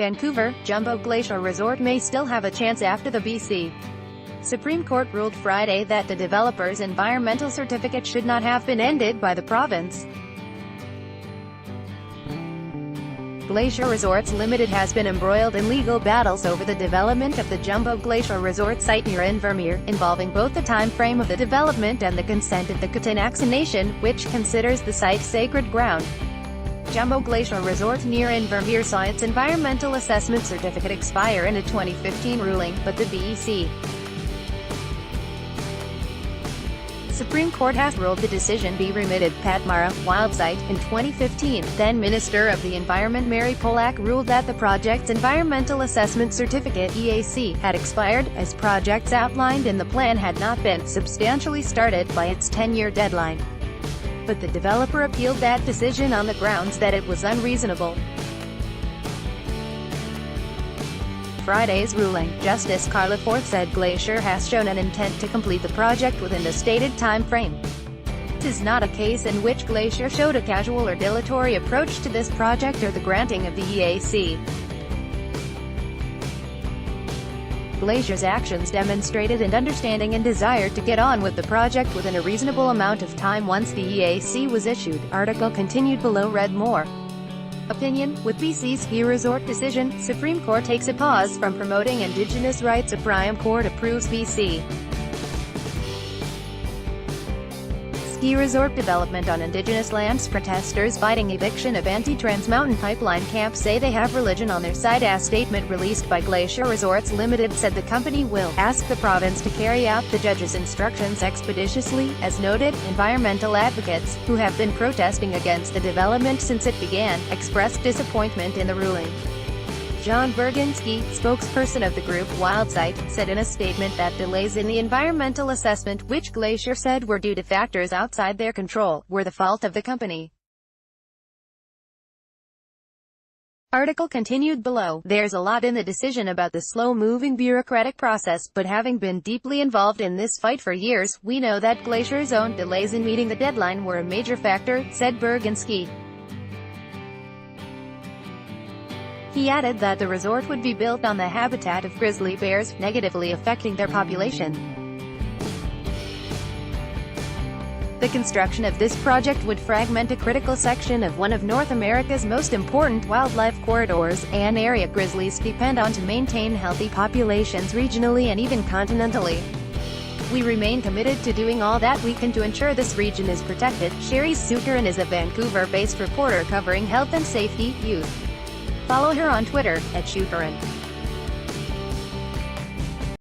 Vancouver, Jumbo Glacier Resort may still have a chance after the BC Supreme Court ruled Friday that the developer's environmental certificate should not have been ended by the province. Glacier Resorts Limited has been embroiled in legal battles over the development of the Jumbo Glacier Resort site near Invermere, involving both the time frame of the development and the consent of the Ktunaxa Nation, which considers the site sacred ground. Jumbo Glacier Resort near Invermere saw its environmental assessment certificate expire in a 2015 ruling, but the BC Supreme Court has ruled the decision be remitted. Pat Mara, Wildsite, in 2015, then Minister of the Environment Mary Polak ruled that the project's Environmental Assessment Certificate (EAC) had expired, as projects outlined in the plan had not been substantially started by its 10-year deadline. But the developer appealed that decision on the grounds that it was unreasonable. Friday's ruling, Justice Carla Forth said Glacier has shown an intent to complete the project within the stated time frame. It is not a case in which Glacier showed a casual or dilatory approach to this project or the granting of the EAC. Glacier's actions demonstrated an understanding and desire to get on with the project within a reasonable amount of time once the EAC was issued. Article continued below. Read more. Opinion: with BC's ski resort decision, Supreme Court takes a pause from promoting Indigenous rights. Supreme Court approves BC ski resort development on Indigenous lands. Protesters fighting eviction of anti-Trans Mountain Pipeline camp say they have religion on their side. A statement released by Glacier Resorts Limited said the company will ask the province to carry out the judge's instructions expeditiously. As noted, environmental advocates, who have been protesting against the development since it began, expressed disappointment in the ruling. John Berginski, spokesperson of the group Wildsite, said in a statement that delays in the environmental assessment, which Glacier said were due to factors outside their control, were the fault of the company. Article continued below. There's a lot in the decision about the slow-moving bureaucratic process, but having been deeply involved in this fight for years, we know that Glacier's own delays in meeting the deadline were a major factor, said Berginski. He added that the resort would be built on the habitat of grizzly bears, negatively affecting their population. The construction of this project would fragment a critical section of one of North America's most important wildlife corridors, an area grizzlies depend on to maintain healthy populations regionally and even continentally. We remain committed to doing all that we can to ensure this region is protected. Sherry Sukaran is a Vancouver-based reporter covering health and safety, youth. Follow her on Twitter, @Shukaran.